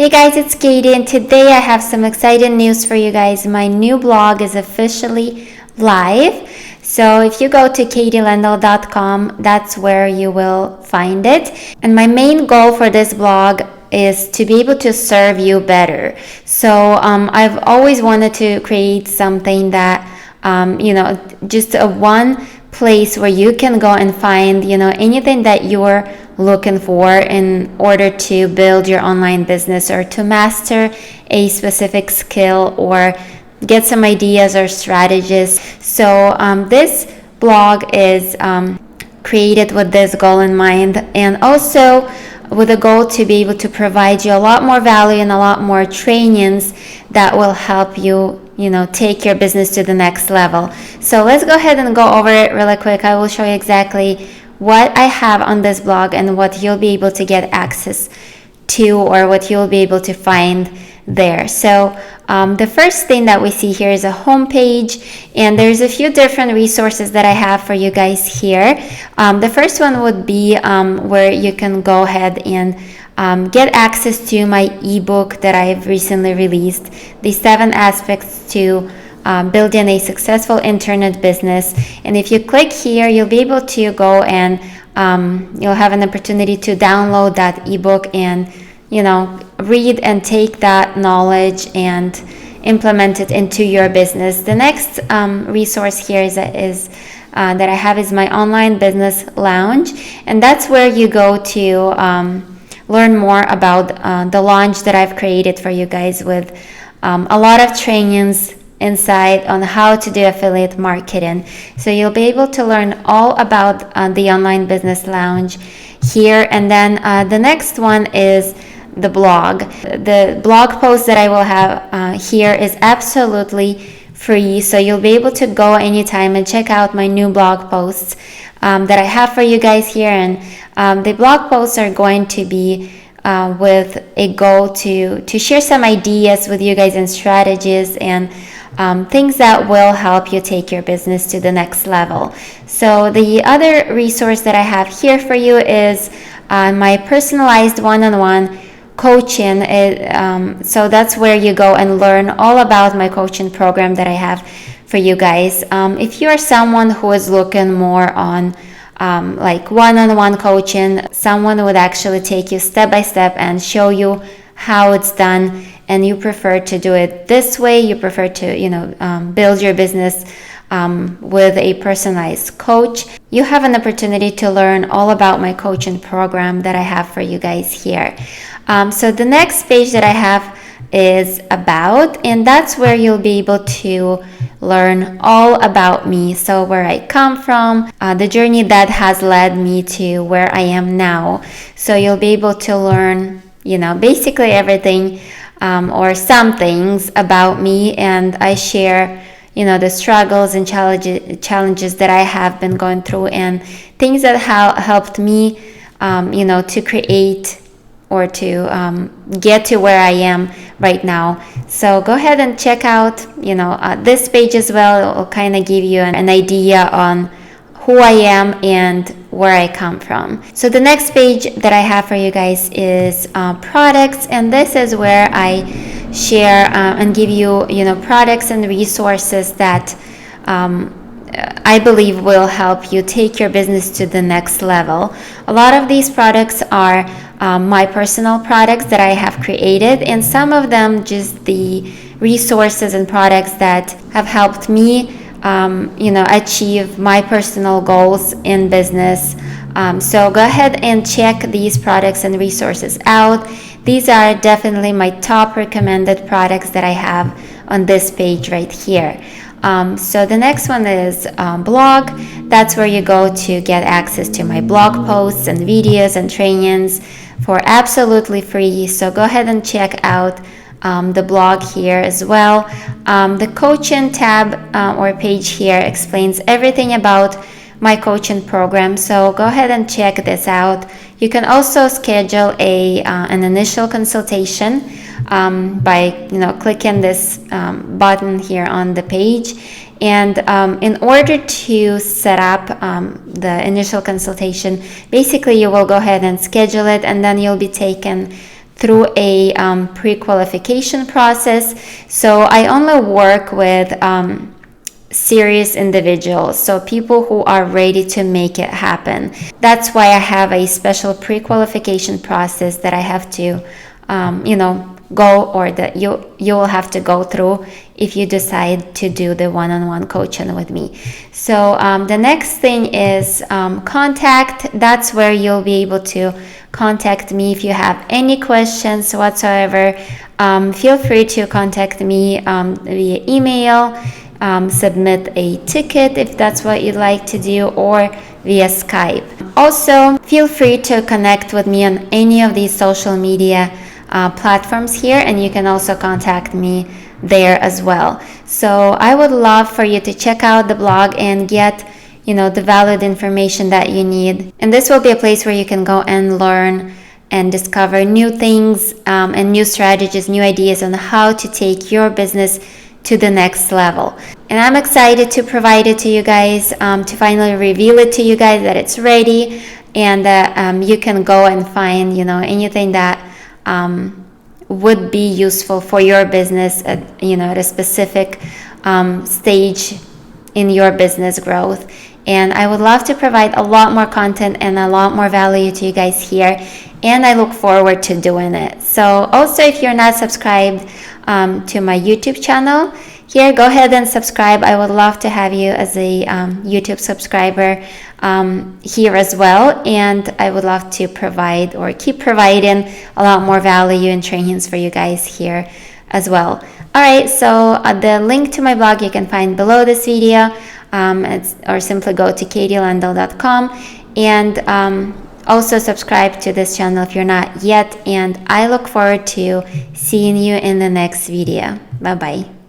Hey guys, it's Katie, and today I have some exciting news for you guys. My new blog is officially live. So if you go to katielendel.com, that's where you will find it. And my main goal for this blog is to be able to serve you better. So I've always wanted to create something that, just a one place where you can go and find, anything that you're looking for in order to build your online business or to master a specific skill or get some ideas or strategies. So this blog is created with this goal in mind, and also with a goal to be able to provide you a lot more value and a lot more trainings that will help you take your business to the next level. So let's go ahead and go over it really quick. I will show you exactly what I have on this blog and what you'll be able to get access to, or what you'll be able to find there. So the first thing that we see here is a homepage, and there's a few different resources that I have for you guys here. The first one would be where you can go ahead and get access to my ebook that I've recently released, the 7 aspects to building a successful internet business. And if you click here, you'll be able to go and you'll have an opportunity to download that ebook and read and take that knowledge and implement it into your business. The next resource here is that I have is my online business lounge, and that's where you go to learn more about the launch that I've created for you guys, with a lot of trainings inside on how to do affiliate marketing. So you'll be able to learn all about the online business lounge here. And then the next one is the blog. The blog post that I will have here is absolutely free, so you'll be able to go anytime and check out my new blog posts that I have for you guys here. And the blog posts are going to be with a goal to share some ideas with you guys and strategies and things that will help you take your business to the next level. So the other resource that I have here for you is my personalized one-on-one coaching. So that's where you go and learn all about my coaching program that I have for you guys. If you are someone who is looking more on like one-on-one coaching, someone would actually take you step by step and show you how it's done, and you prefer to do it this way, you prefer to build your business with a personalized coach, you have an opportunity to learn all about my coaching program that I have for you guys here. So the next page that I have is about, and that's where you'll be able to learn all about me. So where I come from, the journey that has led me to where I am now. So you'll be able to learn, basically everything or some things about me, and I share the struggles and challenges that I have been going through, and things that helped me to create or to get to where I am right now. So go ahead and check out this page as well. It will kind of give you an idea on who I am and where I come from. So the next page that I have for you guys is products, and this is where I share and give you products and resources that I believe will help you take your business to the next level. A lot of these products are my personal products that I have created, and some of them just the resources and products that have helped me achieve my personal goals in business. So go ahead and check these products and resources out. These are definitely my top recommended products that I have on this page right here. So the next one is blog. That's where you go to get access to my blog posts and videos and trainings for absolutely free. So go ahead and check out the blog here as well. The coaching tab or page here explains everything about my coaching program, so go ahead and check this out. You can also schedule an initial consultation by clicking this button here on the page. And in order to set up the initial consultation, basically you will go ahead and schedule it, and then you'll be taken through a pre-qualification process. So I only work with serious individuals, so people who are ready to make it happen. That's why I have a special pre-qualification process that I have to go, or that you will have to go through if you decide to do the one-on-one coaching with me. So the next thing is contact. That's where you'll be able to contact me if you have any questions whatsoever. Feel free to contact me via email, submit a ticket if that's what you'd like to do, or via Skype. Also, feel free to connect with me on any of these social media platforms here, and you can also contact me there as well. So I would love for you to check out the blog and get the valid information that you need. And this will be a place where you can go and learn and discover new things and new strategies, new ideas on how to take your business to the next level. And I'm excited to provide it to you guys, to finally reveal it to you guys that it's ready, and that you can go and find anything that would be useful for your business at a specific stage in your business growth. And I would love to provide a lot more content and a lot more value to you guys here, and I look forward to doing it. So also, if you're not subscribed to my YouTube channel here, go ahead and subscribe. I would love to have you as a YouTube subscriber here as well, and I would love to provide or keep providing a lot more value and trainings for you guys here as well. All right, so the link to my blog you can find below this video, or simply go to katielendel.com, and also subscribe to this channel if you're not yet, and I look forward to seeing you in the next video. Bye bye.